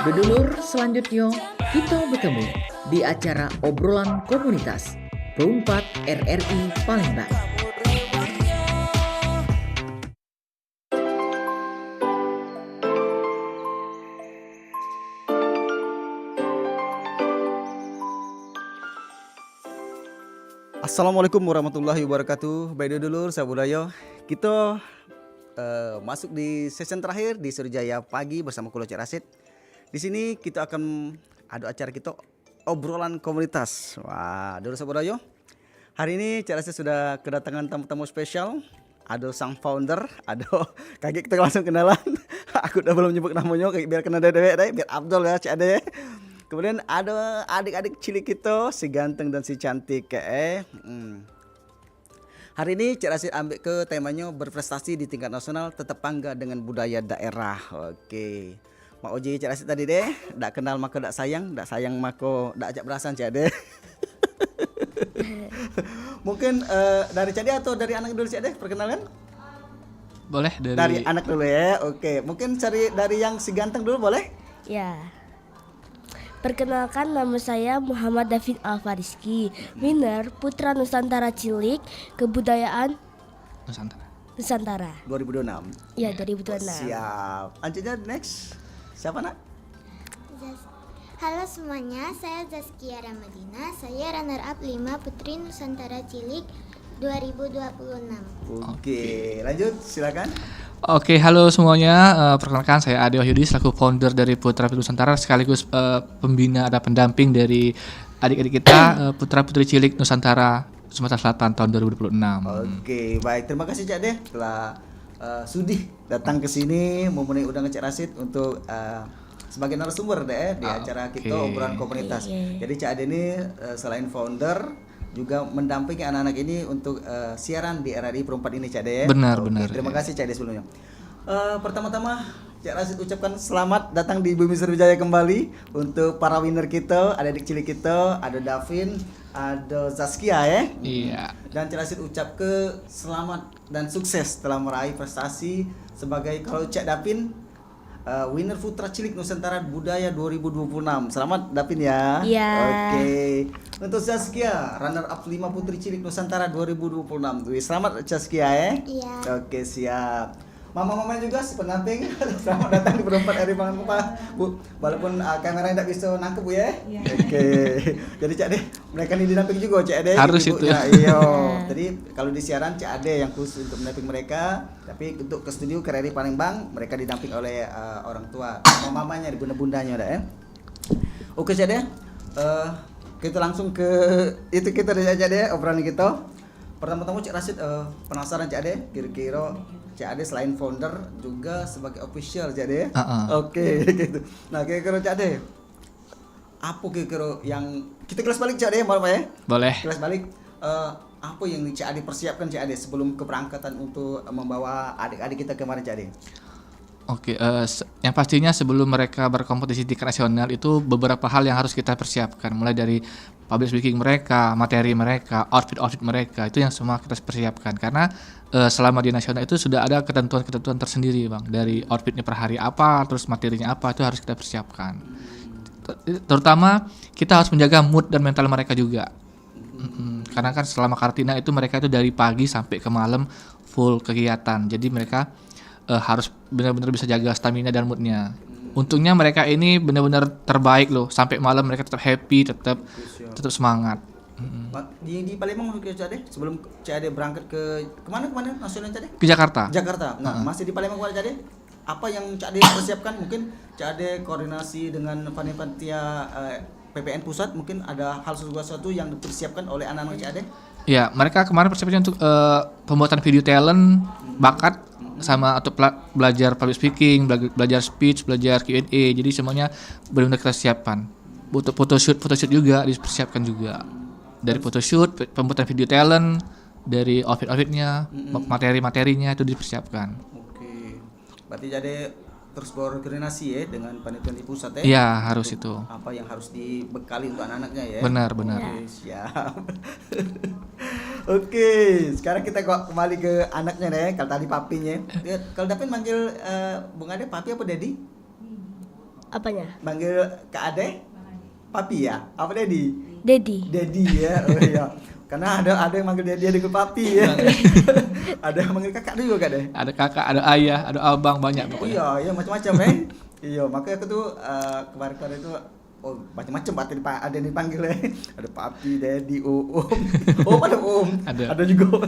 Bedulur selanjutnya kita bertemu di acara obrolan komunitas Perumpat RRI Palembang. Assalamualaikum warahmatullahi wabarakatuh. Baik dulur, sahabat budaya. Kita masuk di sesi terakhir di Surijaya Pagi bersama Kulo Cik Rasid. Di sini kita akan ada acara kita obrolan komunitas. Wah, dulur sahabat budaya. Hari ini Cik Rasid sudah kedatangan tamu-tamu spesial. Ada sang founder, ada kaget kita langsung kenalan. Aku udah belum nyebut namanya, biar kenal dewek biar Abdul ya Cik Ade. Kemudian ada adik-adik cilik kita, si ganteng dan si cantik Hari ini Cik Rasid ambil ke temanya berprestasi di tingkat nasional, tetap bangga dengan budaya daerah. Oke. Mak Oji Cik Rasid tadi deh, dak kenal maka dak sayang maka dak ajak berasan Cik Ade. Mungkin dari Cik Ade atau dari anak dulu Cik Ade perkenalan? Boleh Dari anak dulu ya. Oke, mungkin cari dari yang si ganteng dulu boleh? Ya. Perkenalkan, nama saya Muhammad David Alfariski, winner Putra Nusantara Cilik Kebudayaan Nusantara. 2026. Ya, 2026. Siap. Lanjutnya next. Siapa nak? Halo semuanya, saya Zaskia Ramadina. Saya runner up 5 Putri Nusantara Cilik 2026. Oke, lanjut silakan. Oke, halo semuanya. Perkenalkan saya Ade Wahyudi selaku founder dari Putra Putri Nusantara sekaligus pembina ada pendamping dari adik-adik kita Putra Putri Cilik Nusantara Sumatera Selatan tahun 2026. Oke, baik. Terima kasih Cak Deh telah sudi datang ke sini memenuhi undangan Cak Rasid untuk sebagai narasumber deh di acara kita obrolan komunitas. Jadi Cak Ade ini selain founder juga mendampingi anak-anak ini untuk siaran di RRI Perumpat ini Cak De. Benar. Terima kasih Cak De sebelumnya. Pertama-tama Cak Rasid ucapkan selamat datang di Bumi Sriwijaya kembali untuk para winner kita, ada adik cilik kita, ada Davin, ada Zaskia ya. Iya. Dan Cak Rasid ucap ke selamat dan sukses telah meraih prestasi sebagai kalau Cak Davin winner Putra Cilik Nusantara Budaya 2026. Selamat Davin ya. Iya. Oke. Untuk Zaskia, runner up 5 Putri Cilik Nusantara 2026. Selamat Zaskia ya. Iya. Oke, siap. Mama-mama juga si pendamping. Selamat datang di Perumpat RRI Palembang, Bu. Walaupun kameranya tidak bisa nangkep Bu ya. Iya. Oke. Jadi Cak De, mereka ini didamping juga Cak De. Harus itu. Ya, iya. Jadi kalau di siaran Cak De yang khusus untuk mendamping mereka, tapi untuk ke studio ke RRI Palembang mereka didamping oleh orang tua, mamanya, bunda-bundanya ada ya. Oke Cak De. Kita langsung ke itu kita dari Cak De obrolan kita. Pertama-tama Cik Rasid penasaran Cak De, kira-kira Cak De selain founder juga sebagai official Cak De. Oke, gitu. Nah, kira-kira Cak De apa kira-kira yang kita kelas balik Cak De malam ya? Boleh. Kelas balik apa yang Cak De persiapkan Cak De sebelum keberangkatan untuk membawa adik-adik kita kemarin Cak De? Oke, yang pastinya sebelum mereka berkompetisi di tingkat nasional itu beberapa hal yang harus kita persiapkan, mulai dari public speaking mereka, materi mereka, outfit mereka, itu yang semua kita persiapkan karena selama di nasional itu sudah ada ketentuan-ketentuan tersendiri Bang, dari outfitnya per hari apa, terus materinya apa, itu harus kita persiapkan. Terutama kita harus menjaga mood dan mental mereka juga. Karena kan selama karantina itu mereka itu dari pagi sampai ke malam full kegiatan, jadi mereka harus benar-benar bisa jaga stamina dan moodnya. Untungnya mereka ini benar-benar terbaik loh, sampai malam mereka tetap happy, tetap semangat. Di Palembang mungkin Cak De sebelum Cak De berangkat ke kemana nasional Cak De? Ke Jakarta. Nah, masih di Palembang Cak De? Apa yang Cak De persiapkan? Mungkin Cak De koordinasi dengan panitia PPN pusat, mungkin ada hal sesuatu yang dipersiapkan oleh anak-anak Cak De? Ya, mereka kemarin persiapannya untuk pembuatan video talent, bakat, sama untuk belajar public speaking, belajar speech, belajar Q&A. Jadi semuanya benar-benar kita siapkan. Untuk photoshoot juga dipersiapkan juga. Dari photoshoot, pembuatan video talent, dari outfitnya, materi-materinya itu dipersiapkan. Oke. Berarti jadi terus berkoordinasi ya dengan panitia di pusat ya? Iya, harus itu. Apa yang harus dibekali untuk anak-anaknya ya? Benar. Oke, siap. Oke, sekarang kita kembali ke anaknya deh. Kalau tadi papinya. Kalau Davin manggil Bung Ade papi apa daddy? Apanya? Manggil Kak Ade? Papi ya? Apa Dedi? Dedi. Dedi ya. Oh iya. Karena ada yang manggil dia dengan papi ya. Ada yang manggil kakak juga Kak Deh. Ada kakak, ada ayah, ada abang, banyak pokoknya. Iya, macam-macam Iya, makanya aku tuh kemarin-kemarin itu macam-macam ada yang dipanggil ya. Ada papi, Dedi, om. Ada om. Ada juga.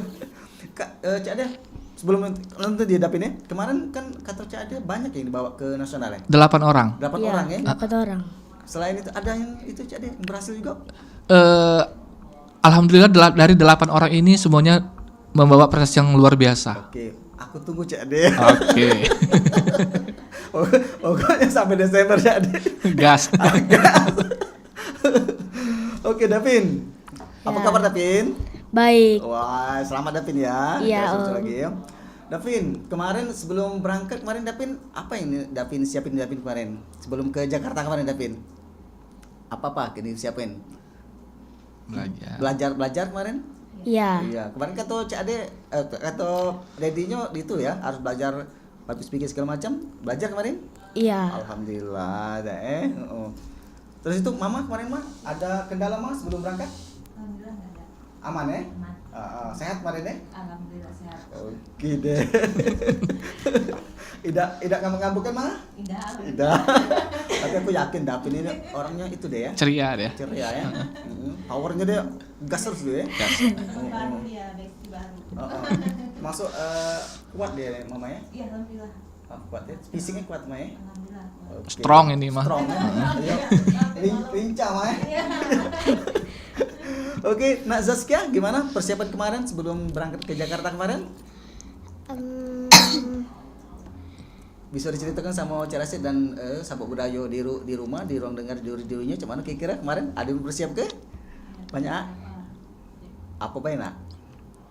Kak Cak Ade, sebelum nanti dia dapin ya. Kemarin kan kata Cak Ade banyak yang dibawa ke nasional ya. 8 orang. 8 orang ya. 8 orang. Selain itu ada yang itu Cak Ade yang berhasil juga. Alhamdulillah dari 8 orang ini semuanya membawa prestasi yang luar biasa. Oke, aku tunggu Cak Ade. Oke. Pokoknya sampai Desember Cak Ade. Gas. Oke, Davin. Apa kabar Davin? Baik. Wah, selamat Davin ya. Iya, Sebentar Om. lagi ya. Davin, kemarin sebelum berangkat Davin apa yang Davin siapin kemarin? Sebelum ke Jakarta kemarin Davin? Apa yang disiapin? Belajar kemarin? Iya. Iya, kemarin kata Cak Ade, kata Dedinya itu ya, harus belajar public speaking segala macam. Belajar kemarin? Iya. Alhamdulillah, Terus itu Mama kemarin ada kendala sebelum berangkat? Alhamdulillah nggak ada. Aman ya? Aman. Sehat kemarin ya? Alhamdulillah sehat. Oke deh. Tidak ngambek kan Tidak. Tidak. Tapi aku yakin Davin ini orangnya itu deh ya. Ceria deh. Ceria ya. Powernya dia gas terus dia. Baru dia besti baru. Masuk kuat dia Mama ya. Iya alhamdulillah. Kuat ya. Fisiknya kuat Mama ya. Alhamdulillah. Oke. Strong ini mah. Strong ya. Iya. Lincah Mama ya. Oke, Nak Zaskia gimana persiapan kemarin sebelum berangkat ke Jakarta kemarin? Bisa diceritakan sama Cak Rasid dan sahabat budaya di rumah, di ruang dengar juri-jurinya, cuman kira-kira kemarin ada yang bersiap ke? Banyak? Apa Pak Nak?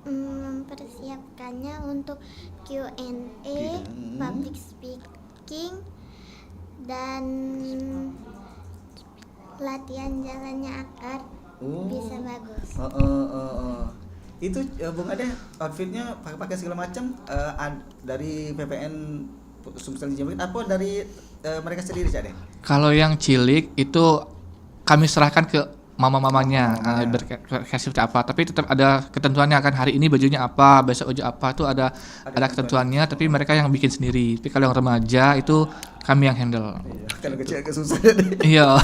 Mempersiapkannya untuk Q&A, public speaking, dan latihan jalannya akar bisa bagus. Itu Bung Ade outfitnya pakai segala macam dari PPN Sumsel Jambi apa dari mereka sendiri Cak Ade? Kalau yang cilik itu kami serahkan ke mama-mamanya berkasih apa, tapi tetap ada ketentuannya kan, hari ini bajunya apa, besok baju apa, itu ada ketentuannya, tapi mereka yang bikin sendiri. Tapi kalau yang remaja itu kami yang handle. Kalau kecil agak susah deh. Iya.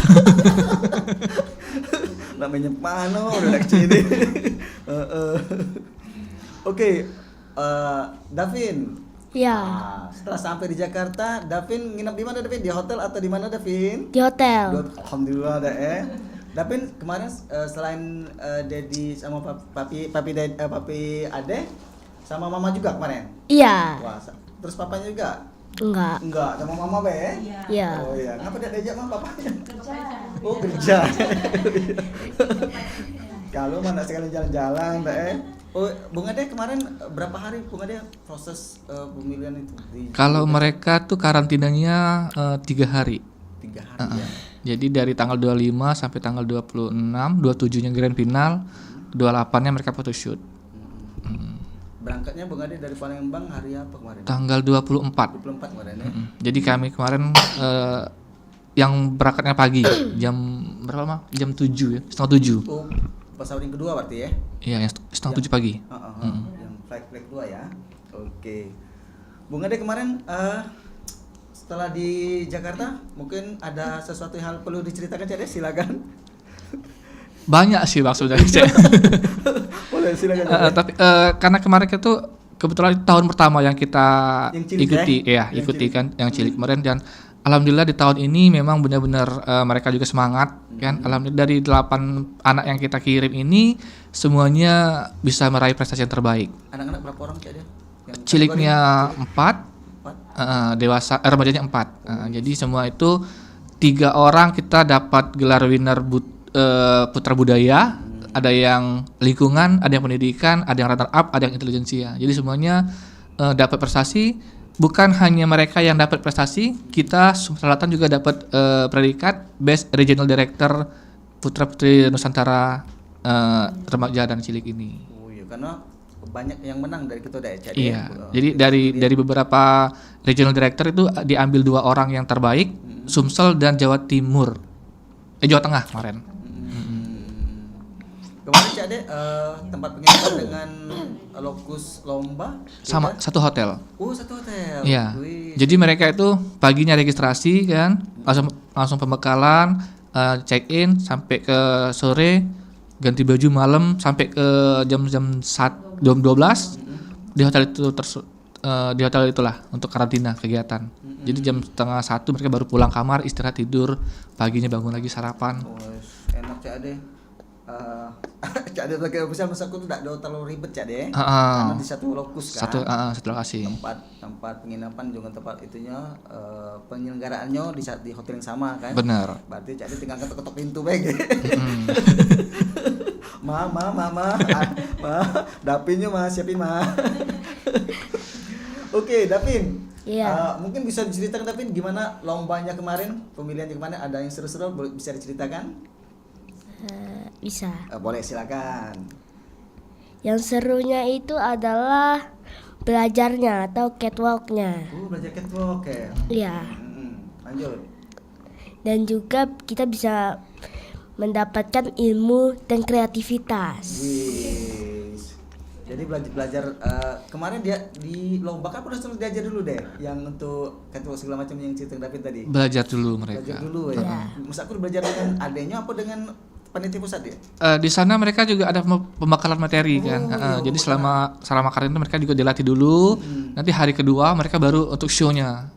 Namanya Pano udah kecil ini. Oke, Davin. Iya. Setelah sampai di Jakarta, Davin nginap di mana Davin? Di hotel atau di mana Davin? Di hotel. Alhamdulillah Davin kemarin selain Dedi sama papi Ade sama Mama juga kemarin? Iya. Wah, terus papanya juga? Enggak, sama Mama be? Iya. Oh iya, kenapa tidak diajak Mama papanya? Kerja. Oh kerja. Kalau mana sekali jalan-jalan Oh, Bung Ade kemarin berapa hari Bung Ade proses pemilihan itu? Kalau mereka tuh karantinanya 3 hari. 3 hari ya. Jadi dari tanggal 25 sampai tanggal 26, 27-nya grand final, 28-nya mereka photoshoot. Berangkatnya Bung Ade dari Palembang hari apa kemarin? Tanggal 24. 24 kemarin ya. Jadi kami kemarin yang berangkatnya pagi, jam berapa Jam 7 ya, setengah 7. Oh, pesawat yang kedua berarti ya? Iya, yang setengah 7 pagi. Yang flight 2 ya. Oke. Bung Ade kemarin setelah di Jakarta mungkin ada sesuatu hal perlu diceritakan Cak, silakan. Banyak sih Bang sebenarnya. Boleh silakan. Tapi karena kemarin itu kebetulan tahun pertama yang kita ikuti kan yang cilik kemarin, dan alhamdulillah di tahun ini memang benar-benar mereka juga semangat kan. Alhamdulillah dari 8 anak yang kita kirim ini semuanya bisa meraih prestasi yang terbaik. Anak-anak berapa orang Cak dia? Ciliknya 4, dewasa remajanya 4. Jadi semua itu 3 orang kita dapat gelar winner Putra Budaya, ada yang lingkungan, ada yang pendidikan, ada yang runner up, ada yang intelijensia. Jadi semuanya dapat prestasi. Bukan hanya mereka yang dapat prestasi, kita Sumatera Selatan juga dapat predikat Best Regional Director Putra Putri Nusantara remaja dan cilik ini. Oh iya, karena banyak yang menang dari kita Cak. Iya. Jadi dari beberapa regional director itu diambil 2 orang yang terbaik. Sumsel dan Jawa Timur. Jawa Tengah kemarin. Kemarin Cak Ade tempat penginapan dengan lokus lomba Sama beda? satu hotel. Oh, satu hotel. Iya. Wih. Jadi mereka itu paginya registrasi kan, langsung pembekalan, check in sampai ke sore, ganti baju malam sampai ke jam 12 di hotel itu di hotel itulah untuk karantina kegiatan. Jadi jam 12:30 mereka baru pulang kamar, istirahat tidur, paginya bangun lagi sarapan. Oh, enak Cak Ade. Cak Ade pakai official masaku tuh tidak terlalu ribet Cak Ade. Karena di satu lokus kan. Satu lokasi. Tempat penginapan juga tempat itunya penyelenggaraannya di hotel yang sama kan. Benar. Berarti Cak Ade tinggal ketok pintu baik. Ma, Dapinnya ma siapin ma. Oke, Dapin. Iya. Mungkin bisa diceritakan Dapin gimana lombanya kemarin, pemilihannya kemarin, ada yang seru-seru bisa diceritakan? Bisa. Boleh, silakan. Yang serunya itu adalah belajarnya atau catwalknya. Belajar catwalk ya. Iya. Lanjut. Dan juga kita bisa mendapatkan ilmu dan kreativitas. Wis. Jadi belajar kemarin dia di lomba kan udah selalu diajar dulu deh yang untuk catwalk segala macam yang cerita David tadi. Belajar dulu mereka. Belajar dulu ya. Iya. Masa aku belajar dengan adanya apa dengan panitia pusat ya? Di sana mereka juga ada pembekalan materi kan. Jadi selama karantina mereka juga dilatih dulu. Nanti hari kedua mereka baru untuk show-nya.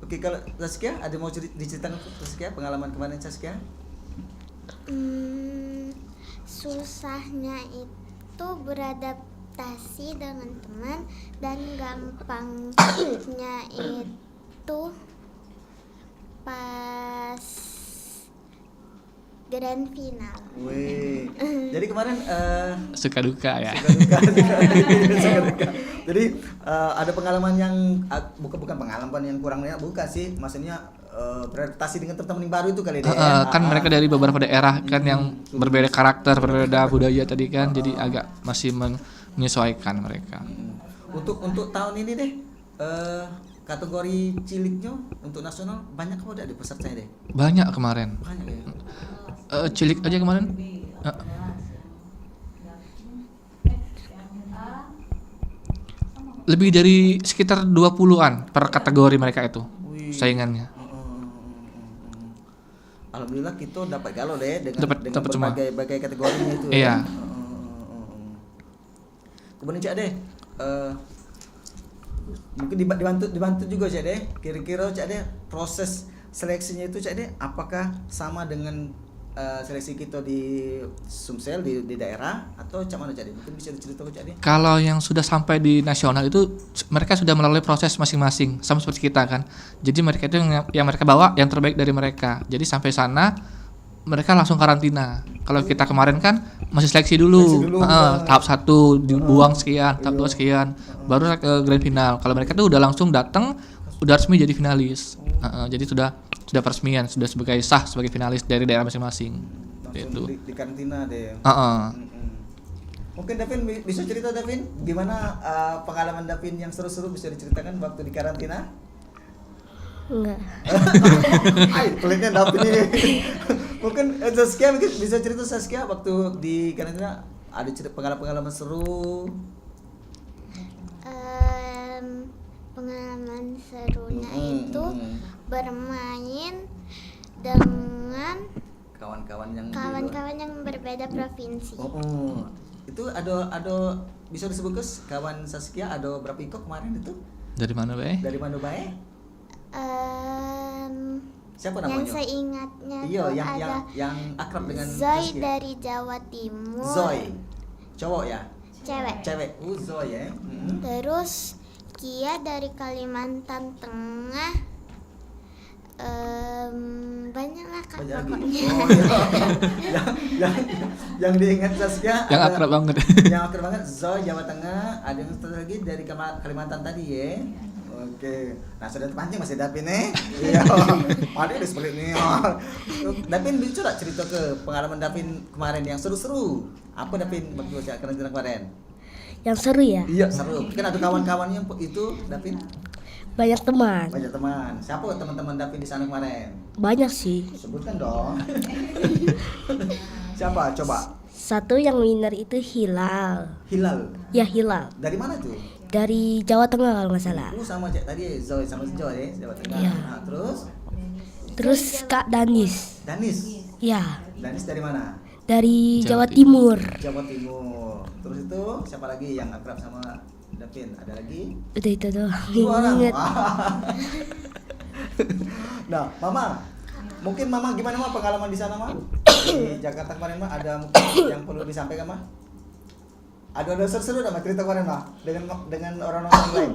Oke, kalau Saskia ada mau diceritakan Saskia pengalaman kemarin Saskia? Susahnya itu beradaptasi dengan teman dan gampangnya itu pas grand final. Wih. Jadi kemarin Suka duka ya. suka duka. Jadi ada pengalaman yang bukan pengalaman yang kurang enak, bukan sih, maksudnya beradaptasi dengan teman-teman yang baru itu kali deh. Kan mereka dari beberapa daerah kan yang berbeda karakter, berbeda budaya tadi kan, jadi agak masih menyesuaikan mereka. Untuk tahun ini deh kategori ciliknya untuk nasional banyak apa ada pesertanya deh? Banyak kemarin. Banyak ya. Cilik aja kemarin. Lebih dari sekitar 20-an per kategori mereka itu saingannya. Alhamdulillah kita dapat galau deh dengan Dapat semua. berbagai kategorinya itu. Iya. Kemudian Cak deh, mungkin dibantu juga Cak deh. Kira-kira Cak deh proses seleksinya itu Cak deh, apakah sama dengan seleksi kita di Sumsel di daerah atau Cak mana Cak deh? Mungkin bisa diceritakan Cak deh. Kalau yang sudah sampai di nasional itu mereka sudah melalui proses masing-masing sama seperti kita kan. Jadi mereka itu yang mereka bawa yang terbaik dari mereka. Jadi sampai sana mereka langsung karantina. Kalau kita kemarin kan masih seleksi dulu. Tahap 1 dibuang sekian, tahap 2 sekian, baru ke grand final. Kalau mereka tuh udah langsung datang, udah resmi jadi finalis. Jadi sudah peresmian, sudah sah sebagai finalis dari daerah masing-masing. Langsung di karantina deh. Mungkin Davin bisa cerita Davin gimana pengalaman Davin yang seru-seru bisa diceritakan waktu di karantina? Enggak. Peliknya Davin ini. Mungkin Saskia bisa cerita Saskia waktu di karantina ada cerita pengalaman seru. Pengalaman serunya itu bermain dengan Kawan-kawan yang berbeda provinsi. Itu ada bisa disebut kawan Saskia ada berapa ikut kemarin itu? Dari mana, Bay? Dari mana Bay? Siapa namanya? Yang seingatnya Iya, tuh yang ada yang akrab dengan Zoe Saskia. dari Jawa Timur. Zoe. Cowok ya? Cewek. Zoe ya. Terus Kia dari Kalimantan Tengah. Banyak lah Kak Banyak lagi. pokoknya. Yang diingat Saskia Yang ada- akrab banget. Yang akrab banget Zoe Jawa Tengah, ada yang satu lagi dari Kalimantan tadi ya. Oke. Nah, sudah terpancing masih Dapin nih. Iya. Ada udah seperti ini. Dapin bisa enggak cerita ke pengalaman Dapin kemarin yang seru-seru? Apa Dapin waktu karantina kemarin? Yang seru ya? Iya, seru. Kan ada kawan-kawannya itu Dapin. Banyak teman. Banyak teman. Siapa teman-teman David di sana kemarin? Banyak sih. Sebutkan dong. Siapa? Coba. Satu yang winner itu Hilal. Hilal. Ya, Hilal. Dari mana tuh? Dari Jawa Tengah kalau nggak salah. Sama cek tadi Zoe sama si Joy ya, Jawa Tengah. Iya. Nah, terus Terus Kak Danis. Danis. Ya, Danis dari mana? dari Jawa Jawa Timur. Jawa Timur. Terus itu siapa lagi yang akrab sama Davin? Ada lagi? Udah itu doang. Dua orang. Ingat. Nah, Mama, mungkin Mama gimana Mama pengalaman di sana Mama? Di Jakarta kemarin Mama ada mungkin yang perlu disampaikan Mama? Ada seru-seru sama cerita kemarin Mama dengan orang-orang lain.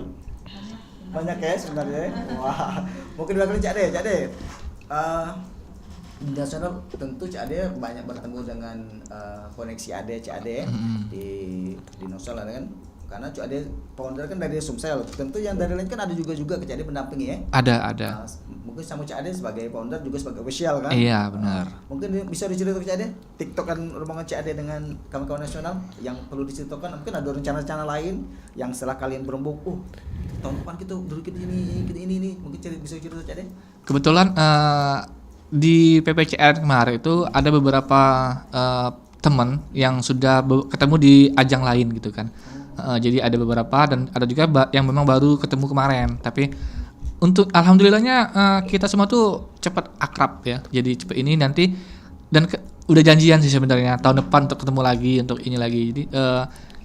Banyak ya sebenarnya. Wah, mungkin dua kali Cak De. Di nasional tentu Cak Ade banyak bertemu dengan koneksi Ade Cak Ade di nasional kan, karena Cak Ade founder kan dari Sumsel, tentu yang dari lain kan ada juga ke Cak Ade mendampingi ya. Ada. Mungkin sama Cak Ade sebagai founder juga sebagai official kan. Iya, benar. Mungkin bisa diceritakan Cak Ade, TikTok kan rombongan Cak Ade dengan kawan-kawan nasional yang perlu diceritakan. Mungkin ada rencana-rencana lain yang setelah kalian berembuk, tahun depan kita dulu ini, mungkin bisa cerita Cak Ade. Kebetulan di PPCR kemarin itu ada beberapa teman yang sudah ketemu di ajang lain gitu kan. Jadi ada beberapa dan ada juga yang memang baru ketemu kemarin. Tapi untuk alhamdulillahnya kita semua tuh cepat akrab ya. Jadi cepat ini nanti dan udah janjian sih sebenarnya tahun depan untuk ketemu lagi, untuk ini lagi. Jadi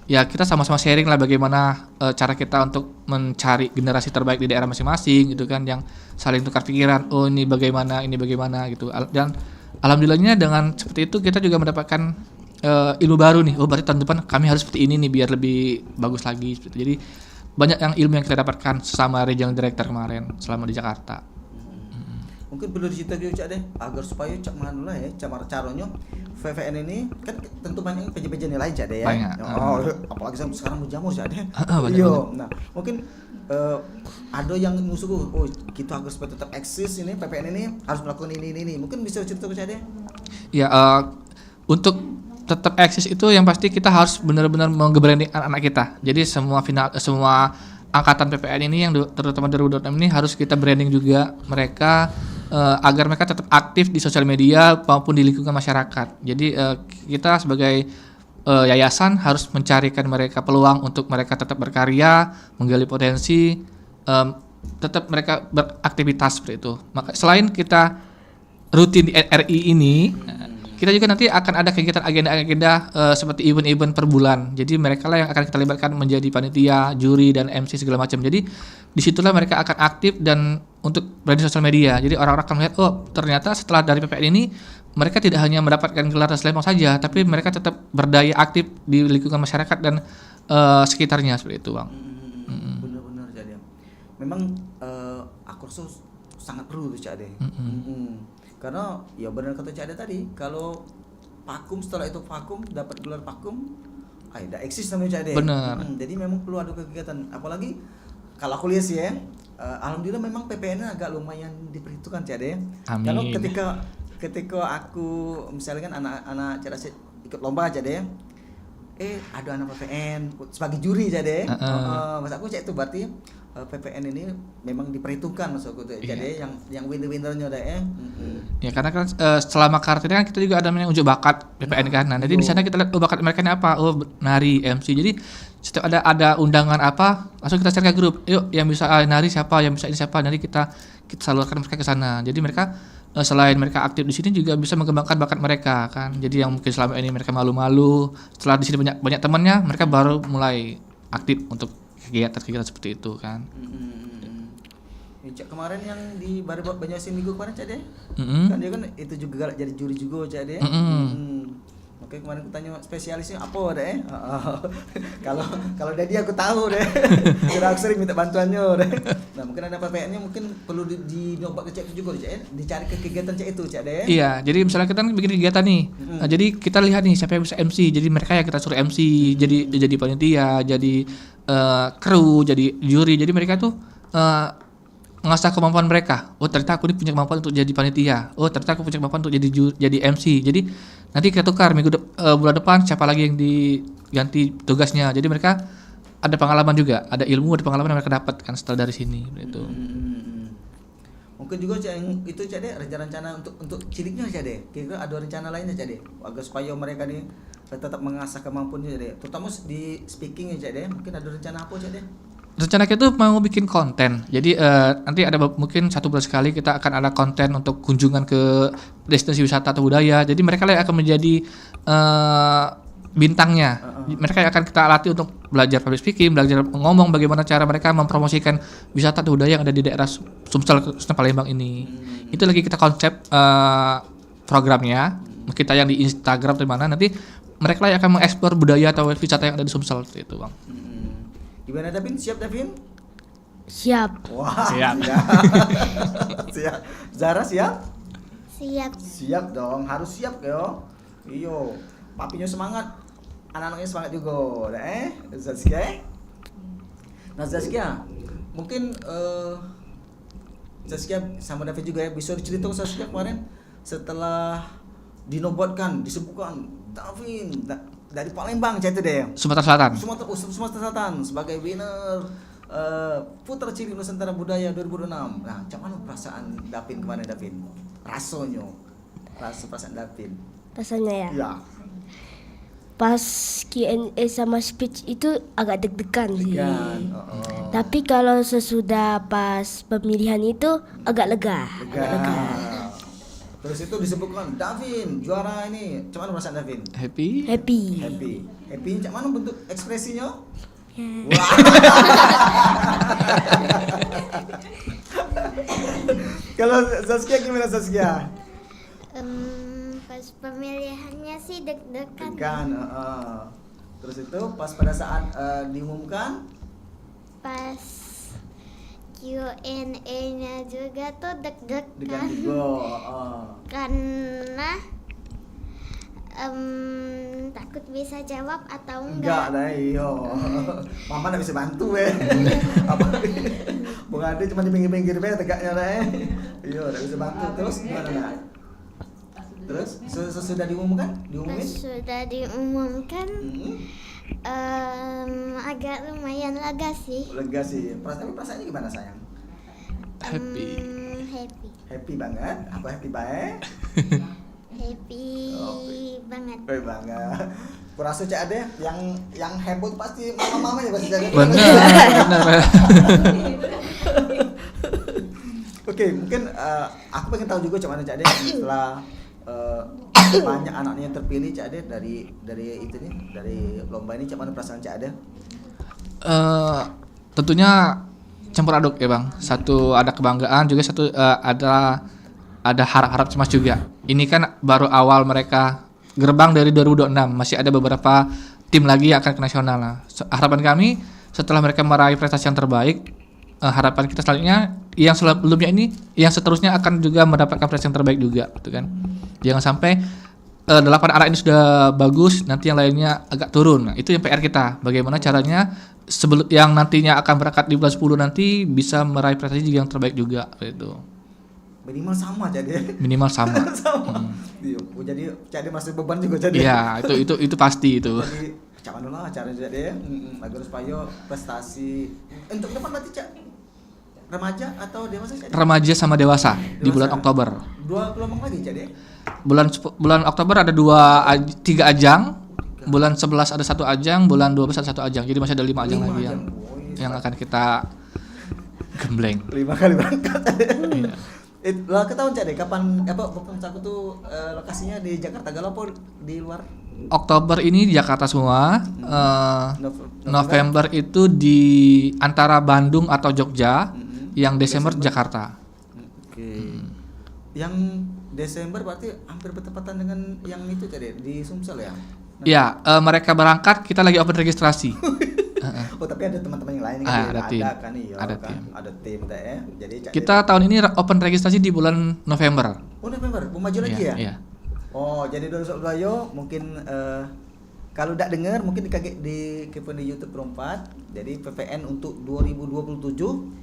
ya kita sama-sama sharing lah bagaimana cara kita untuk mencari generasi terbaik di daerah masing-masing gitu kan, yang saling tukar pikiran, ini bagaimana gitu. Dan alhamdulillahnya dengan seperti itu kita juga mendapatkan ilmu baru nih. Berarti tahun depan kami harus seperti ini nih biar lebih bagus lagi seperti itu. Jadi banyak yang ilmu yang kita dapatkan sesama regional director kemarin selama di Jakarta. Mungkin perlu diceritakan Cak deh agar supaya Cak manula ya caranya VVN ini kan tentu banyak PJ-PJ lain Cak deh ya. Banyak. Apalagi sekarang mujamur Cak deh. Banyak. Nah, mungkin ada yang musuhku, kita agar supaya tetap eksis ini PPN ini harus melakukan ini. Mungkin bisa ceritakan Cak deh. Ya untuk tetap eksis itu yang pasti kita harus benar-benar menge-branding anak-anak kita. Jadi semua angkatan PPN ini yang terutama 2026 ini harus kita branding juga mereka agar mereka tetap aktif di sosial media maupun di lingkungan masyarakat. Jadi kita sebagai yayasan harus mencarikan mereka peluang untuk mereka tetap berkarya, menggali potensi, tetap mereka beraktivitas seperti itu. Maka selain kita rutin di RI ini, kita juga nanti akan ada kegiatan agenda-agenda seperti event-event per bulan. Jadi mereka lah yang akan kita libatkan menjadi panitia, juri dan MC segala macam. Jadi disitulah mereka akan aktif dan untuk branding sosial media. Jadi orang-orang akan melihat, ternyata setelah dari PPN ini mereka tidak hanya mendapatkan gelar dan selempang saja, tapi mereka tetap berdaya aktif di lingkungan masyarakat dan sekitarnya seperti itu, Bang. Benar-benar jadi. Memang aku rasa sangat perlu tuh Cak Ade. Karena ya benar kata Cak Ade tadi, kalau vakum setelah itu vakum dapat gelar vakum, udah eksis namanya Cak Ade. Benar. Jadi memang perlu ada kegiatan, apalagi kalau aku lihat sih ya, alhamdulillah memang PPN agak lumayan diperhitungkan Cak Ade. Amin. Kalau ketika aku misalnya kan anak-anak Cak Ade ikut lomba Cak Ade, ada anak PPN sebagai juri Cak Ade. Mas aku Cak itu berarti PPN ini memang diperhitungkan maksudku tuh. Jadi yang winner-winnernya deh ya. Ya karena kan selama karantina kan kita juga ada namanya unjuk bakat PPN kan. Nah, jadi di sana kita lihat bakat mereka ini apa? Nari, MC. Jadi setiap ada undangan apa, langsung kita share ke grup. Yuk yang bisa nari siapa, yang bisa ini siapa. Nanti kita salurkan mereka ke sana. Jadi mereka selain mereka aktif di sini juga bisa mengembangkan bakat mereka kan. Jadi yang mungkin selama ini mereka malu-malu, setelah di sini banyak temannya, mereka baru mulai aktif untuk kegiatan seperti itu kan. Cak kemarin yang di Banjarmasin minggu kemarin Cak deh, kan dia kan itu juga jadi juri juga Cak deh. Oke, kemarin aku tanya spesialisnya apa deh. Kalau dari aku tahu deh. Kira aku sering minta bantuannya deh. Nah mungkin ada PPN-nya mungkin perlu dinyoba ke Cak juga Cak, dicari ke kegiatan Cak itu Cak deh. Iya, jadi misalnya kita bikin kegiatan nih. Nah, jadi kita lihat nih siapa yang bisa MC. Jadi mereka yang kita suruh MC, jadi panitia, jadi kru, jadi juri. Jadi mereka tuh mengasah kemampuan mereka. Ternyata aku ini punya kemampuan untuk jadi panitia. Ternyata aku punya kemampuan untuk jadi MC. Jadi nanti kita tukar bulan depan siapa lagi yang diganti tugasnya. Jadi mereka ada pengalaman juga, ada ilmu, ada pengalaman yang mereka dapatkan setelah dari sini gitu. Mungkin juga Cak yang itu Cak deh rencana untuk ciliknya Cak deh. Kira-kira ada rencana lainnya Cak deh agar supaya mereka nih tetap mengasah kemampuannya Cak deh. Terutama di speaking ya Cak deh. Mungkin ada rencana apa Cak deh? Rencana kita tuh mau bikin konten. Jadi nanti ada mungkin 1 bulan sekali kita akan ada konten untuk kunjungan ke destinasi wisata atau budaya. Jadi mereka lah yang akan menjadi bintangnya. Mereka yang akan kita latih untuk belajar public speaking, belajar ngomong, bagaimana cara mereka mempromosikan wisata atau budaya yang ada di daerah Sumsel Palembang ini. Itu lagi kita konsep programnya. Kita yang di Instagram di mana nanti mereka lah yang akan mengeksplor budaya atau wisata yang ada di Sumsel itu, Bang. Gimana Davin? Siap Davin? Siap. Wah, Siap. siap. Zara siap? Siap. Siap dong, harus siap yo. Iyo, papinya semangat, anak-anaknya semangat juga. Zaskia? Nah Zaskia, mungkin Zaskia sama David juga ya bisa diceritakan Zaskia kemarin setelah dinobatkan, disebutkan Davin dari Palembang itu deh. Sumatera Selatan. Sumatera Selatan sebagai winner Putra Cilik Nusantara Budaya 2006. Nah, macam mana perasaan Davin kemarin Davin? Rasanya, perasaan Davin. Rasanya ya. Ya. Pas Q&A sama speech itu agak deg-degan sih. Kan. Tapi kalau sesudah pas pemilihan itu agak lega. Terus itu disebutkan Davin juara ini. Macam mana perasaan Davin? Happy? Happy. Happy macam mana bentuk ekspresinya? Ya. Wah. Kalau Zaskia gimana Zaskia? Pas pemilihannya sih deg-degan. Kan, terus itu pas pada saat diumumkan, Pas Q&A-nya juga tuh deg-degan. dengan juga, Karena takut bisa jawab atau enggak enggak. lah iyo, mama nggak bisa bantu apa, Bung Ade cuma di pinggir-pinggir tegaknya lah iyo nggak bisa bantu. Terus gimana nak? Terus sudah diumumkan, Pas sudah diumumkan, agak lumayan lega sih. lega sih. Perasaannya gimana sayang? Happy. Happy banget. Aku happy banget. Happy banget. Happy banget. Kurasa Cak Ade yang heboh pasti mama-mama ya pasti jadi. Benar. Oke, mungkin aku pengen tahu juga Cak mana Cak Ade setelah banyak anaknya terpilih Cak Ade dari itu nih, dari lomba ini, Cak mana perasaan Cak Ade? Tentunya campur aduk ya Bang. Satu ada kebanggaan juga, satu ada harap-harap cemas juga. Ini kan baru awal mereka gerbang dari 2026, masih ada beberapa tim lagi yang akan ke nasional lah. Harapan kami setelah mereka meraih prestasi yang terbaik, harapan kita selanjutnya yang sebelumnya ini, yang seterusnya akan juga mendapatkan prestasi yang terbaik juga, gitu kan. Jangan sampai 8 anak ini sudah bagus, nanti yang lainnya agak turun. Nah, itu yang PR kita. Bagaimana caranya sebelum yang nantinya akan berangkat di bulan 10 nanti bisa meraih prestasi yang terbaik juga, gitu. Minimal sama Cak Ade. Minimal sama. Sama. Iya, jadi Cak Ade masih beban juga Cak Ade. Iya, itu pasti itu. Jadi Cak mana lah cara Cak Ade agar supaya prestasi untuk depan berarti Cak remaja atau dewasa Cak Ade? Remaja sama dewasa di bulan Dewasa. Oktober. 2 gelombang lagi Cak Ade? Bulan Oktober ada 3 ajang. Bulan 11 ada 1 ajang, bulan 12 ada 1 ajang. Jadi masih ada 5 ajang 5 lagi ajang. yang akan kita gembleng. 5 kali berangkat. Iya. Lah ketahuan Cak Ade kapan aku tuh lokasinya di Jakarta Galapo di luar? Oktober ini di Jakarta semua. November itu di antara Bandung atau Jogja. Yang Desember Jakarta. Oke. Yang Desember berarti hampir bertepatan dengan yang itu tadi di Sumsel ya? Ya, mereka berangkat, kita lagi open registrasi. Oh tapi ada teman-teman yang lain Ada tim. kan iya Ada kan? tim. Ada tim ya. Jadi Cak Kita tahun ini open registrasi di bulan November. Oh November, mau maju lagi ya? Iya. Oh jadi dari Surabaya mungkin kalau tidak dengar mungkin di kepo di YouTube Perempat. Jadi PPN untuk 2027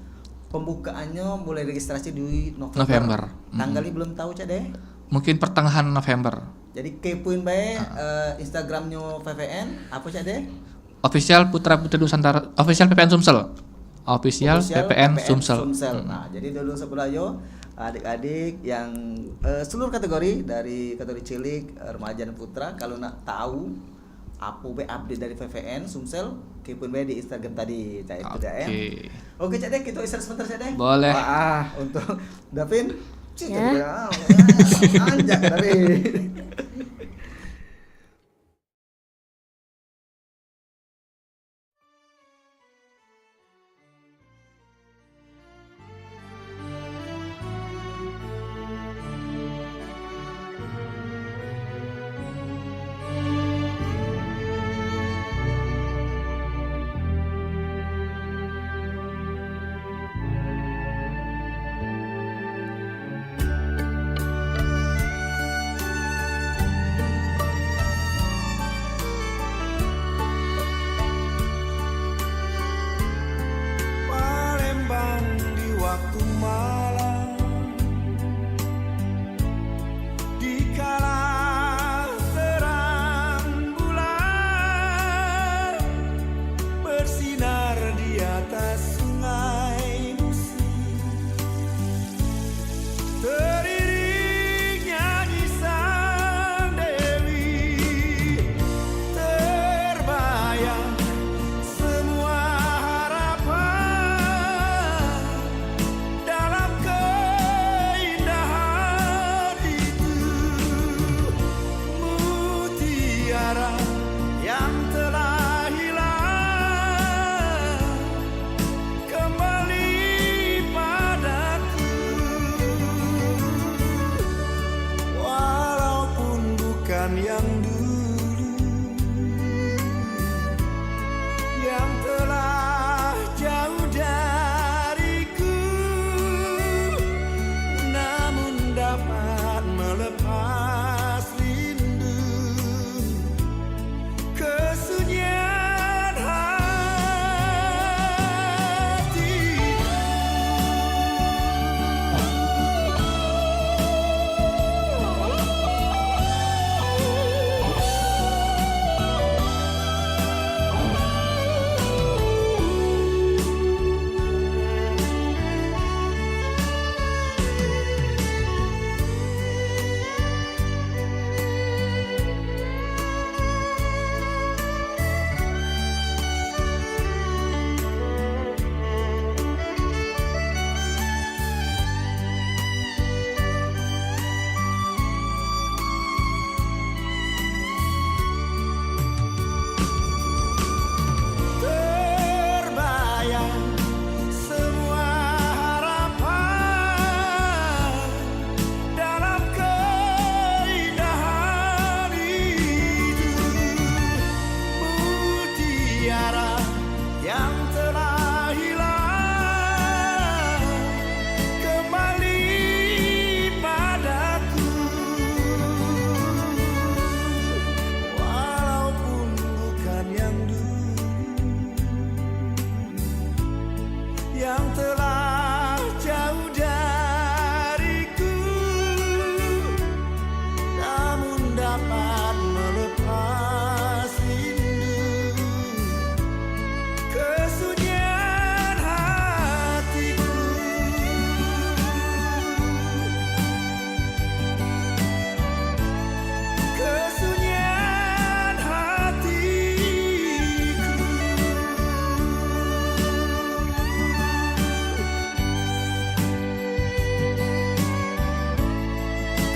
pembukaannya mulai registrasi di November. Tanggalnya belum tahu Cak deh. Mungkin pertengahan November. Jadi kepoin bae Instagramnya VVN apa Cak deh? Official Putra Putri Nusantara, official PPN Sumsel. Official PPN Sumsel. Nah, jadi dulu sebelayo adik-adik yang seluruh kategori dari kategori cilik, remaja dan putra, kalau nak tahu apa update dari PPN Sumsel, kepoin di Instagram tadi, Cak itu dah ya. Oke, Cak deh, kita istirahat sebentar Cak deh. Boleh. Untuk Davin, Ya. anjak Davin. Palembang di waktu malam, di kala terang bulan bersinar di atas sungai Musi, teriring nyanyi sang dewi, terbayang semua harapan dalam keindahan itu, mutiara yang telah hilang kembali padaku, walaupun bukan yang dulu, yang telah jauh dariku, namun dapat melepas rindu kesunyian hati. Terbayang semua harapan dalam keindahan itu, mutiara yang telah hilang kembali padaku, walaupun bukan yang dulu, yang telah jauh dariku, namun dapat melepas rindu kesunyian hatiku. Kesunyian hatiku.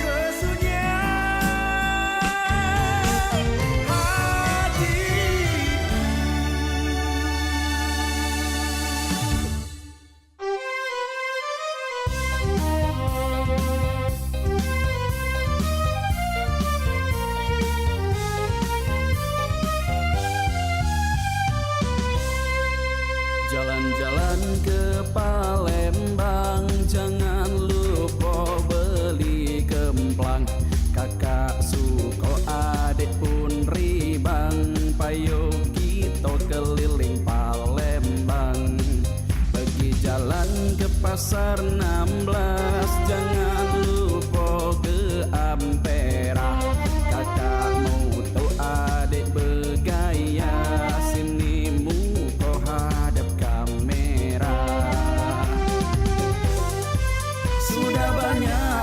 Kesunyian Jalan-jalan ke Palembang, jangan lupa beli kemplang. Kakak suko adik pun ribang, payo kita keliling Palembang. Pergi jalan ke pasar 16, jangan lupa ke Ampera. Kakak mau tahu adik bergaya, sini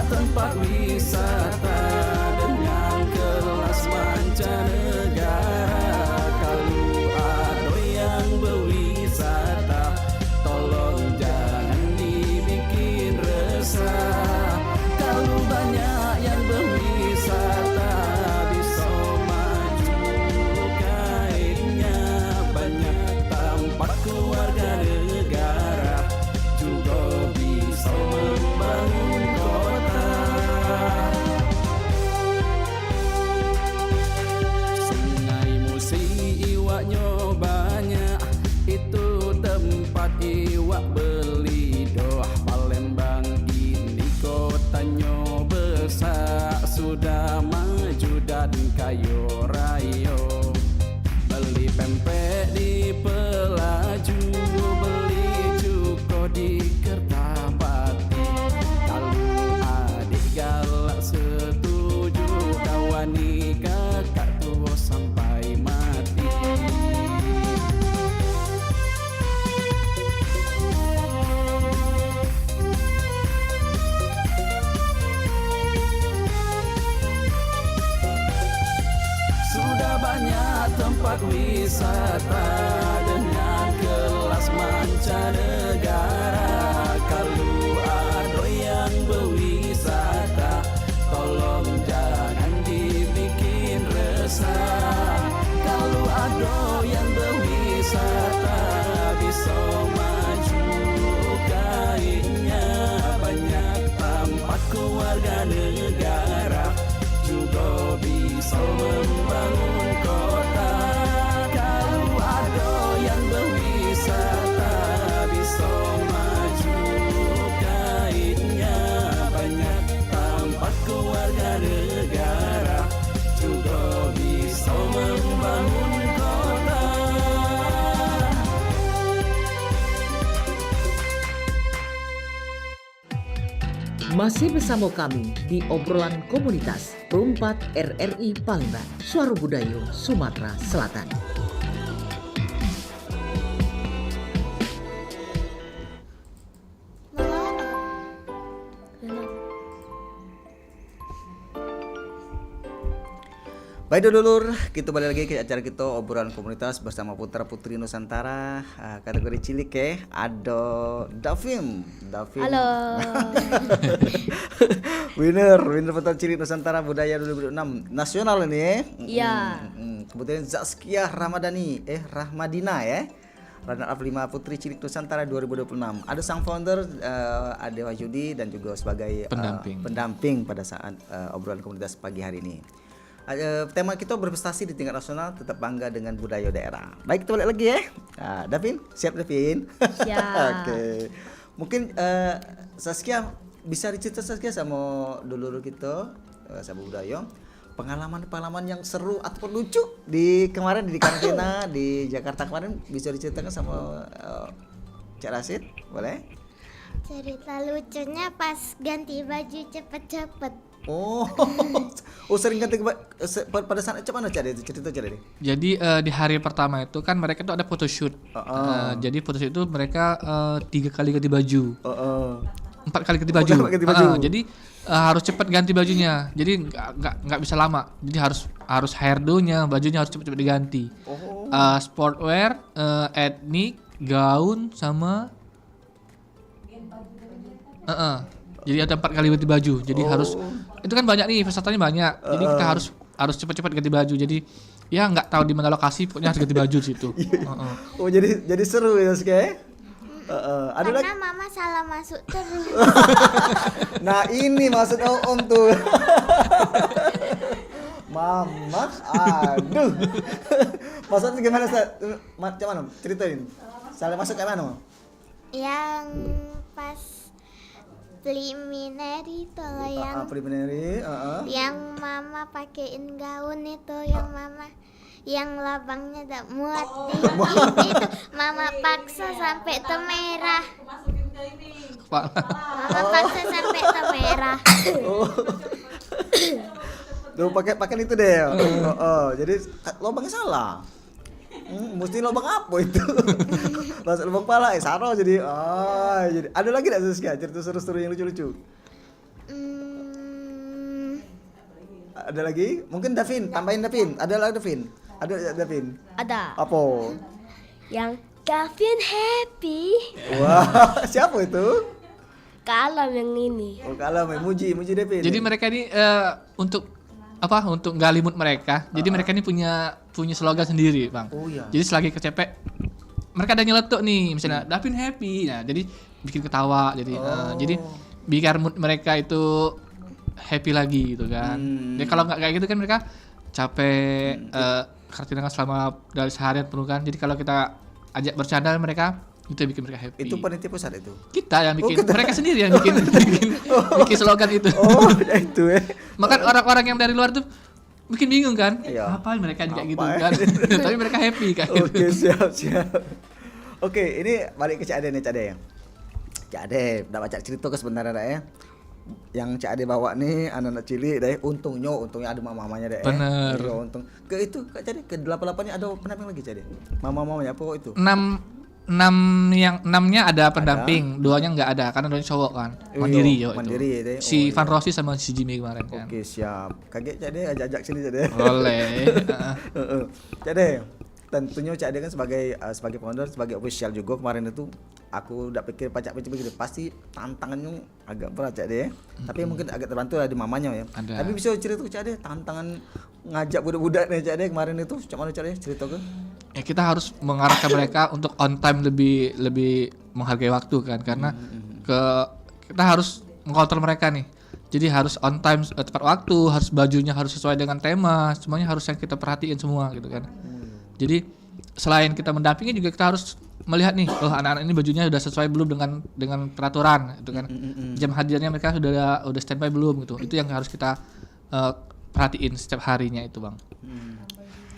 tempat wisata dengan kelas mancanegara. Kalau ada yang berwisata, tolong jangan dibikin resah. Kalau banyak yang berwisata, bisa maju kaitnya. Banyak tampak keluarga negara, juga bisa membangun kota. Sungai Musi iwaknya banyak, itu tempat iwak belidoh. Palembang ini kotanya besar, sudah maju dan kayo rayo. Beli pempek di Pelaju, beli cuko di Kertapati. Kalau adik galak setuju, kawani kakak tua sampai mati. Sudah banyak tempat wisata dengan kelas mancanegara. Kalau ada yang berwisata, tolong jangan dibikin resah. Kalau ada yang berwisata, bisa maju kaitnya. Banyak tampak keluarga negara, juga bisa membangun kota. Kalau ada yang berwisata, bisa maju kaitnya. Banyak tampak keluarga negara, juga bisa membangun kota. Masih bersama kami di obrolan komunitas Perumpat RRI Palembang, Suara Budaya Sumatera Selatan. Baik dulur, kita balik lagi ke acara kita obrolan komunitas bersama putra putri Nusantara. Kategori cilik ada Davin. Halo. winner putra cilik Nusantara Budaya 2006 nasional ini. Iya. Kemudian Zaskia Rahmadina ya. Runner up 5 putri cilik Nusantara 2026. Ada sang founder Ade Wahyudi dan juga sebagai pendamping pada saat obrolan komunitas pagi hari ini. Tema kita berprestasi di tingkat nasional, tetap bangga dengan budaya daerah. Baik, kita balik lagi ya. Davin, siap Davin? Siap. Oke. Mungkin Saskia bisa dicerita Saskia sama dulur kita, sama budaya, pengalaman yang seru ataupun lucu di kemarin di karantina di Jakarta kemarin, bisa diceritakan sama Cak Rasid, boleh? Cerita lucunya pas ganti baju cepet-cepet. Oh, sering ganti pada saat itu mana Cak itu cerita Cak deh. Jadi di hari pertama itu kan mereka tuh ada photoshoot. Jadi photoshoot itu mereka 3 kali ganti baju. 4 kali ganti baju. Jadi harus cepat ganti bajunya. Jadi nggak bisa lama. Jadi harus hairdo-nya, bajunya harus cepat diganti. Sportwear, etnik, gaun sama jadi ada 4 kali ganti baju. Jadi harus itu kan banyak nih, pesertanya banyak. Jadi kita harus cepat-cepat ganti baju. Jadi ya nggak tahu di mana lokasi, pokoknya harus ganti baju di situ. Oh jadi seru ya Saskia. Karena mama salah masuk terus. Nah ini maksud Om tuh. Mama, aduh. Maksudnya gimana macam mana? Ceritain. Salah masuk kayak mana? Yang pas preliminary itu loh, yang preliminary, yang mama pakein gaun itu, yang mama yang labangnya tak muat itu mama paksa sampai merah. Mama paksa sampai merah. Tuh pakai itu deh. Jadi lubangnya salah. Mesti lubang apa itu? Pas lubang pala saro jadi. Jadi ada lagi enggak Saskia cerita seru-seru yang lucu-lucu? Ada lagi? Mungkin Davin, tambahin Davin. Ada lagi Davin. Ada Davin. Ada. Apa? Yang Gavin happy. Wah, siapa itu? Kalam yang ini. Oh, kalau muji Davin. Jadi mereka ini untuk nggak limut mereka. Jadi mereka ini punya slogan sendiri, Bang. Oh iya. Jadi selagi kecepek mereka ada nyeletuk nih, misalnya Davin happy. Nah, jadi bikin ketawa. Jadi biar mood mereka itu happy lagi gitu kan. Jadi kalau nggak kayak gitu kan mereka capek karantina kan selama dari seharian penuh kan. Jadi kalau kita ajak bercanda mereka itu bikin mereka happy. Itu panitia pusat itu. Kita yang bikin, mereka sendiri yang bikin slogan itu. Oh, itu ya. Maka orang-orang yang dari luar tuh bikin bingung kan? Iya. Ngapain mereka kayak gitu Ngapain? kan? Tapi mereka happy kan. Oke, siap. Oke, ini balik ke Cak Ade nih, Cak Ade ya. Cak Ade, udah baca cerita ke sebenarnya dah ya. Yang Cak Ade bawa nih anak-anak cilik dah. Untungnya ada mamanya dah. Bener. Iya, untung. Ke itu Kak Cak Ade, ke 88-nya ada pendamping lagi Cak Ade. Mamanya apa itu? 6-nya ada pendamping, 2-nya nggak ada karena 2-nya cowok kan. Mandiri yo itu. Mandiri deh. Si Van Rossi sama si Jimmy kemarin kan. Oke, siap. Kaget Cak Ade, ajak sini Cak Ade. Boleh. Cak Ade, tentunya Cak Ade kan sebagai founder, sebagai official juga kemarin itu aku udah pikir begitu pasti tantangannya agak berat Cak Ade ya. Tapi mungkin agak terbantu lah di mamanya ya. Ada. Tapi bisa cerita Cak Ade tantangan ngajak budak-budak nih Cak Ade kemarin itu macam mana Cak Ade cerita ke? Ya kita harus mengarahkan mereka untuk on time lebih menghargai waktu kan karena kita harus mengontrol mereka nih. Jadi harus on time tepat waktu, harus bajunya harus sesuai dengan tema, semuanya harus yang kita perhatiin semua gitu kan. Jadi selain kita mendampingi juga kita harus melihat nih, oh anak-anak ini bajunya sudah sesuai belum dengan peraturan gitu kan. Jam hadirnya mereka udah standby belum gitu. Itu yang harus kita perhatiin setiap harinya itu, Bang.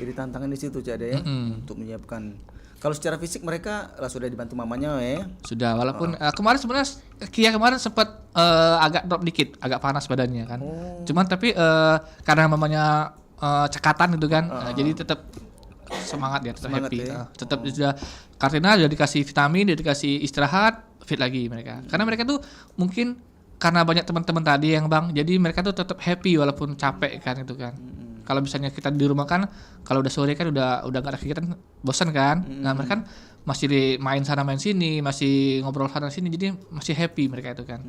Jadi tantangan di situ Cak Ade ya untuk menyiapkan. Kalau secara fisik mereka sudah dibantu mamanya ya. Sudah walaupun kemarin sebenarnya Kia kemarin sempat agak drop dikit, agak panas badannya kan. Cuman tapi karena mamanya cekatan gitu kan. Jadi tetap semangat dia, tetap happy. Ya. Tetap sudah karantina udah dikasih vitamin, udah dikasih istirahat, fit lagi mereka. Karena mereka tuh mungkin karena banyak teman-teman tadi yang Bang, jadi mereka tuh tetap happy walaupun capek kan itu kan. Kalau misalnya kita di rumah kan, kalau udah sore kan udah gak ada kegiatan, bosan kan. Nah mereka kan masih main sana main sini, masih ngobrol sana sini, jadi masih happy mereka itu kan.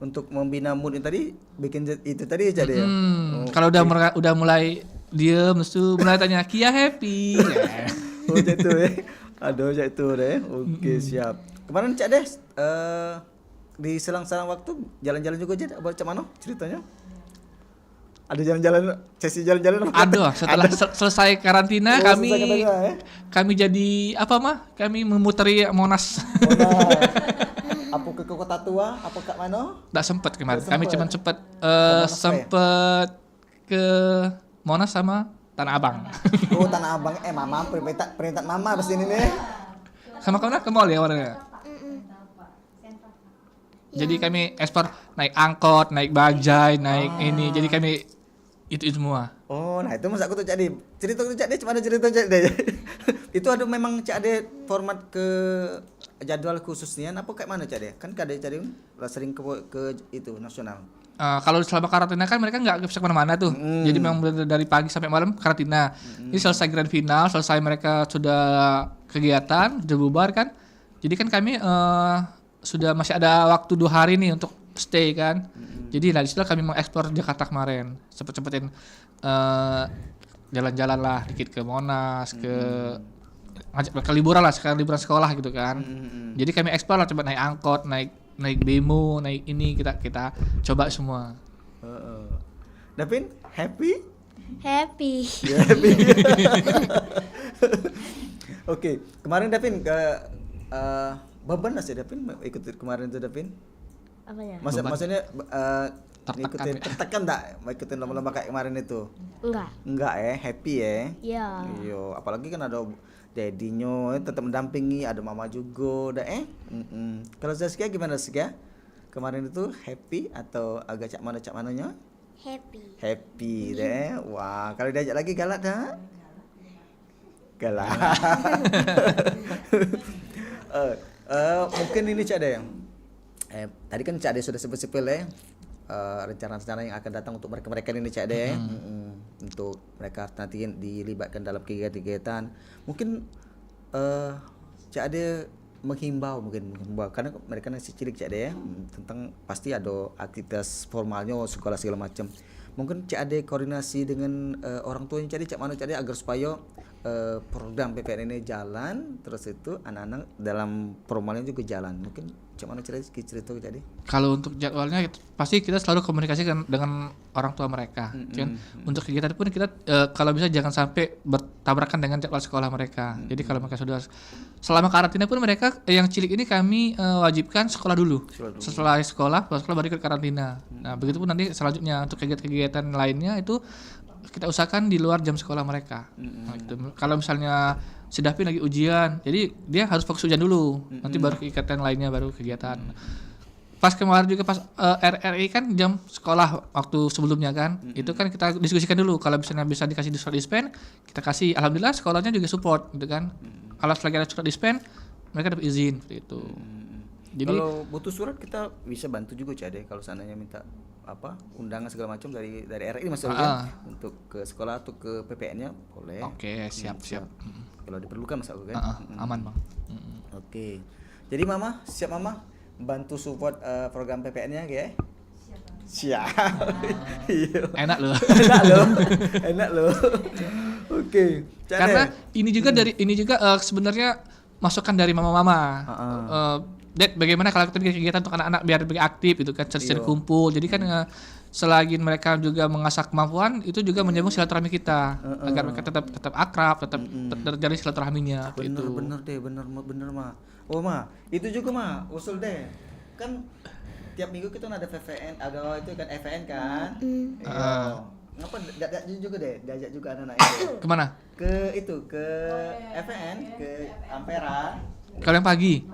Untuk membina mood yang tadi bikin itu tadi Cak Ade ya. Kalau udah mulai diem, terus tuh mulai tanya Kia happy. Oh itu ya. Aduh Cak itu deh. Oke siap. Kemarin Cak Ade di selang-selang waktu jalan-jalan juga aja. Macam mana ceritanya? Ada jalan-jalan, sesi jalan-jalan apa? Aduh, setelah selesai karantina kami selesai karantina, ya? kami jadi apa mah? Kami memuteri Monas. Apa ke Kota Tua? Apa ke mana? Nggak sempet kemarin. Nggak Kami sempet. cuma sempet Sempet ke Monas sama Tanah Abang. Oh Tanah Abang. Mama perintah mama pas ini nih. Sama kemana? Ke mall ya warnanya. Jadi kami ekspor naik angkot, naik bajai, naik ini. Jadi kami itu semua. Oh, nah itu masa aku tuh Cak Ade. Cerita tuh Cak Ade, cuma ada cerita Cak Ade. Itu ada memang Cak Ade format ke jadwal khususnya apa kayak mana Cak Ade? Kan Cak Ade sering ke itu nasional. Kalau selama karantina kan mereka nggak bisa kemana-mana tuh. Jadi memang dari pagi sampai malam karantina. Ini selesai grand final, selesai mereka sudah kegiatan, sudah bubar kan. Jadi kan kami sudah masih ada waktu 2 hari nih untuk stay kan. Jadi nah disitu kami mengekspor Jakarta kemarin. Cepet-cepetin jalan-jalan lah dikit ke Monas, ke liburan lah, sekarang liburan sekolah gitu kan. Jadi kami ekspor lah, coba naik angkot, naik bemo, naik ini kita coba semua. Davin happy? Happy. Ya, happy. Oke, kemarin Davin ke beban ya Davin ikut kemarin tuh Davin? Apanya? Maksudnya Tertekan, tertekan enggak ikutin lomba-lomba kayak kemarin itu? Enggak ya, happy ya. Iya. Iya, apalagi kan ada daddy-nya tetap mendampingi, ada mama juga, Kalau Zaskia gimana Zaskia? Kemarin itu happy atau agak cak mananya? Happy deh. Wah, kalau diajak lagi galak dah? Galak. Mungkin ini Cak Ade. Tadi kan Cak Ade sudah sebut-sebut ya. rencana-rencana yang akan datang untuk mereka ini Cak Ade. Untuk mereka nanti dilibatkan dalam kegiatan-kegiatan. Mungkin Cak Ade menghimbau karena mereka masih cilik Cak Ade tentang pasti ada aktivitas formalnya sekolah segala macam. Mungkin Cak Ade koordinasi dengan orang tuanya Cak Ade, Cak Mano Cak Ade agar supaya program PPN ini jalan, terus itu anak-anak dalam formalnya juga jalan. Mungkin Cak Mano cerita Cak Ade. Kalau untuk jadwalnya pasti kita selalu komunikasi dengan orang tua mereka. Kan untuk kegiatan pun kita kalau bisa jangan sampai bertabrakan dengan jadwal sekolah mereka. Jadi kalau mereka sudah selama karantina pun mereka yang cilik ini kami wajibkan sekolah dulu. Setelah sekolah baru ikut karantina. Nah, begitu pun nanti selanjutnya untuk kegiatan-kegiatan lainnya itu kita usahakan di luar jam sekolah mereka. Nah, itu. Kalau misalnya si Davin lagi ujian, jadi dia harus fokus ujian dulu. Nanti baru kegiatan lainnya, baru kegiatan. Pas kemarin juga pas RRI kan jam sekolah waktu sebelumnya kan, itu kan kita diskusikan dulu. Kalau misalnya bisa dikasih surat dispen, kita kasih. Alhamdulillah sekolahnya juga support gitu kan. Kalau selagi ada surat dispen, mereka dapat izin seperti itu. Jadi kalau butuh surat kita bisa bantu juga Cak Ade kalau seandainya minta undangan segala macam dari RRI maksudnya untuk ke sekolah atau ke PPN-nya boleh. Oke, siap. Kalau diperlukan Mas Aku kan. Aman, Bang. Oke. Jadi Mama, siap Mama bantu support program PPN-nya ya? Siap. Enak loh. Enak loh. Oke. Karena ini juga sebenarnya masukan dari mama-mama. Dad, bagaimana kalau kita bikin kegiatan untuk anak-anak biar lebih aktif gitu kan, sering kumpul. Jadi kan selagi mereka juga mengasah kemampuan, itu juga menyambung silaturahmi kita agar mereka tetap akrab, tetap terjalin silaturahminya. Bener Ma. Oh Ma, itu juga Ma, usul deh. Kan tiap minggu kita ada VVN, ada itu kan FVN kan. Ngapa diajak juga anak-anak itu? Kemana? Ke FVN, ke Ampera. Kalau yang pagi?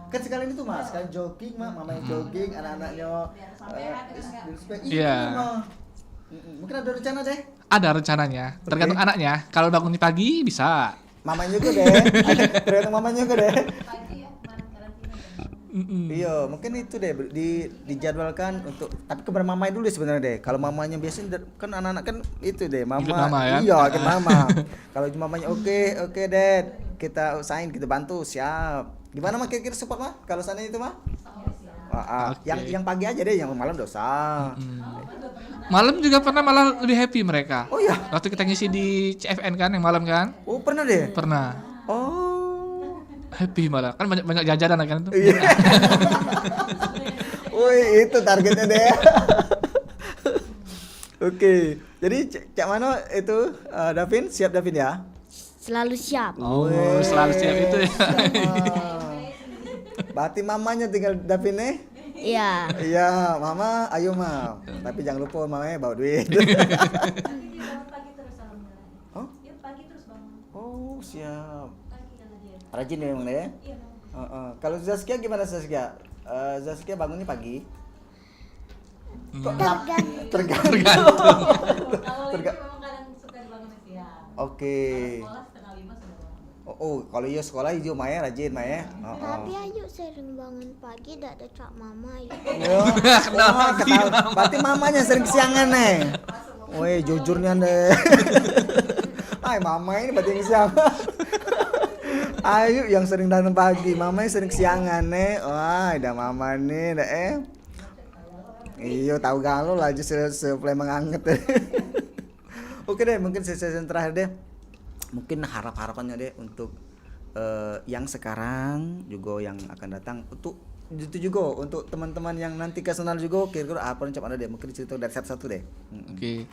Kan sekali itu Mas, sekali jogging mamanya jogging, anak-anaknya Iya. Mungkin ada rencana deh. Ada rencananya, tergantung anaknya. Kalau bangun pagi bisa. Mamanya juga deh. Tergantung mamanya juga deh. Iya, mungkin itu deh dijadwalkan untuk tapi kepada mamanya dulu sebenarnya deh. Kalau mamanya biasanya kan anak-anak kan itu deh, mama. Ikut mama ya? Iya, ikut mama. Kalau mamanya oke, Dad. Kita usahain, kita bantu, siap. Gimana mah kira-kira support mah? Kalau sana itu mah? Yang pagi aja deh, yang malam dosa. Malam juga pernah malah lebih happy mereka. Oh iya. Waktu kita ngisi di CFN kan yang malam kan? Oh, pernah deh. Pernah. Oh. Happy malah. Kan banyak jajanan kan itu. Iya. Wih, itu targetnya deh. Oke. Jadi Cak Mano itu Davin, siap Davin ya? Selalu siap. Oh, selalu siap itu ya. Berarti mamanya tinggal Davin nih? Iya. Iya, mama, ayo Ma. Tapi jangan lupa mamanya bawa duit. Pagi terus alhamdulillah. Oh? Ya pagi terus bangun. Oh, siap. Pagi kalau dia. Rajin ya memang ya? Iya. Kalau Zaskia gimana Zaskia? Zaskia bangunnya pagi? Tergantung. Kalau ini memang kadang suka dibangun siang. Oke. Sekolah 4:30 sudah bangun. Oh, kalau iya sekolah hijau Maya rajin Maya. Tapi Ayu sering bangun pagi, tidak ada Cak Mama Ayu. Berarti mamanya sering kesiangan nih. Woi, jujurnya deh. Ay, mama ini berarti yang kesiangan. Ayu yang sering datang pagi, mamanya sering kesiangan nih. Wah, ada mama nih, Iyo, tahu galau lah aja seplay menganget deh. Oke deh, mungkin sesi terakhir deh. Mungkin harapannya deh untuk yang sekarang juga yang akan datang untuk itu juga untuk teman-teman yang nanti ke sana juga kira-kira apa rencana deh, mungkin cerita dari satu-satu deh. Oke.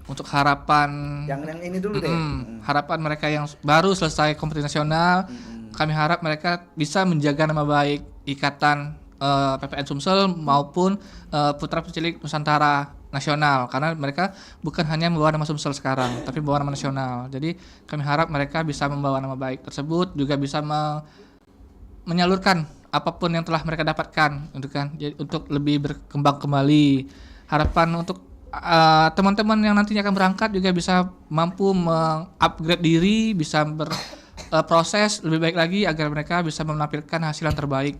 Untuk harapan yang ini dulu deh. Harapan mereka yang baru selesai kompetisi nasional, kami harap mereka bisa menjaga nama baik Ikatan PPN Sumsel maupun Putra Pencilik Nusantara nasional, karena mereka bukan hanya membawa nama Sumsel sekarang tapi membawa nama nasional. Jadi kami harap mereka bisa membawa nama baik tersebut, juga bisa menyalurkan apapun yang telah mereka dapatkan untuk lebih berkembang kembali. Harapan untuk teman-teman yang nantinya akan berangkat juga bisa mampu mengupgrade diri, bisa berproses lebih baik lagi agar mereka bisa menampilkan hasil yang terbaik.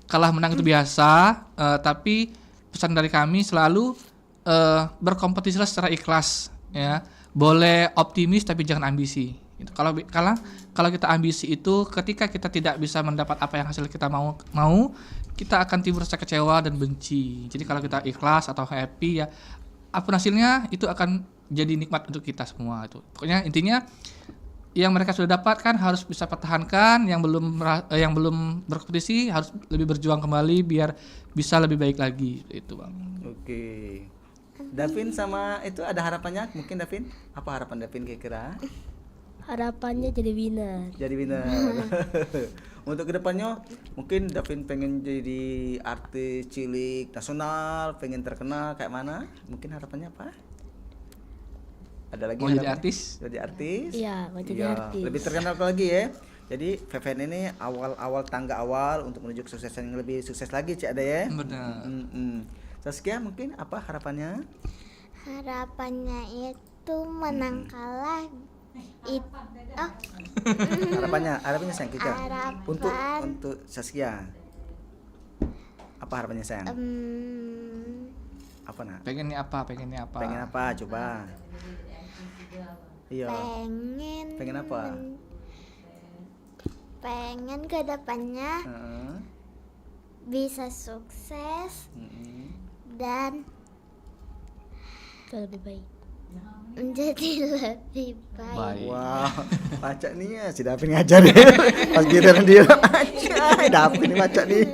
Kalah menang itu biasa, tapi pesan dari kami selalu berkompetisilah secara ikhlas, ya. Boleh optimis tapi jangan ambisi. Itu kalau kita ambisi itu, ketika kita tidak bisa mendapat apa yang hasil kita mau, kita akan timbul rasa kecewa dan benci. Jadi kalau kita ikhlas atau happy, ya apapun hasilnya itu akan jadi nikmat untuk kita semua itu. Pokoknya intinya yang mereka sudah dapatkan harus bisa pertahankan, yang belum berkompetisi harus lebih berjuang kembali biar bisa lebih baik lagi itu, Bang. Oke. Davin sama itu ada harapannya mungkin, Davin? Apa harapan Davin kira-kira? Harapannya jadi winner. Jadi winner. Untuk kedepannya mungkin Davin pengen jadi artis cilik nasional, pengen terkenal kayak mana? Mungkin harapannya apa? Ada lagi Mau jadi harapannya? artis? Jadi artis? Iya, mau jadi Iya, artis. lebih terkenal lagi ya. Jadi VVN ini awal tangga awal untuk menuju kesuksesan yang lebih sukses lagi, Cik Ada ya. Benar. Saskia mungkin apa harapannya? Harapannya itu menang kalah Harapannya sayang kita. Harapan. Untuk Saskia. Apa harapannya sayang? Apa nak? Pengennya apa? Pengen apa? Coba. Iya. Pengen apa? Pengen ke depannya Heeh. bisa sukses dan Lebih baik. menjadi lebih baik. Baik. Wah, baca nih ya, si Davin ngajar ya. Pas giliran dia baca, Davin nih baca nih.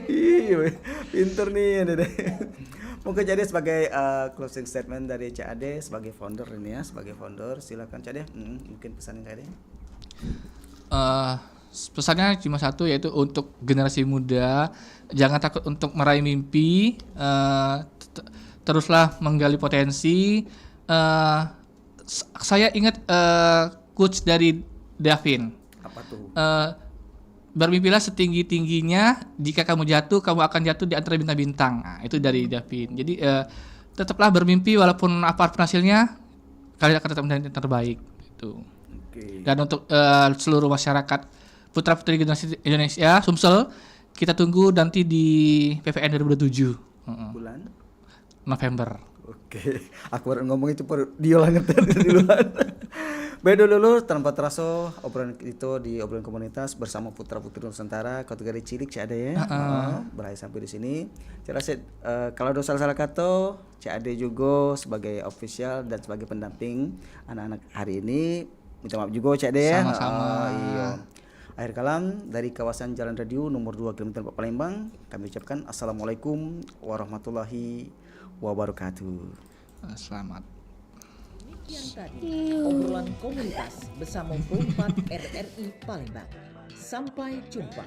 Iya, pinter nih ya Dede. Mungkin jadi sebagai closing statement dari Cak Ade sebagai founder ini ya, sebagai founder silakan Cak Ade. Mungkin pesannya Cak Ade. Pesannya cuma satu, yaitu untuk generasi muda, jangan takut untuk meraih mimpi, teruslah menggali potensi. Saya ingat quotes dari Davin. Apa tuh? Bermimpilah setinggi-tingginya, jika kamu jatuh, kamu akan jatuh di antara bintang-bintang. Nah, itu dari Davin. Jadi tetaplah bermimpi walaupun apapun hasilnya, kalian akan tetap menjadi yang terbaik. Itu. Oke. Dan untuk seluruh masyarakat putra-putri generasi Indonesia, Sumsel, kita tunggu nanti di PVN 2027. Bulan November. Oke, aku baru ngomong itu dia lah ngerti duluan. Baik dulu tanpa terasa obrolan itu di obrolan komunitas bersama putra putri Nusantara kategori cilik Cak Ade ya. Berakhir sampai di sini. Saya rasa kalau ada salah kata Cak Ade juga sebagai official dan sebagai pendamping anak-anak hari ini minta maaf juga Cak Ade ya. Sama-sama. Iya. Akhir kalam dari kawasan Jalan Radio nomor 2 km Palembang kami ucapkan assalamualaikum warahmatullahi wabarakatuh. Selamat. Demikian tadi obrolan komunitas bersama Perumpat RRI Palembang. Sampai jumpa.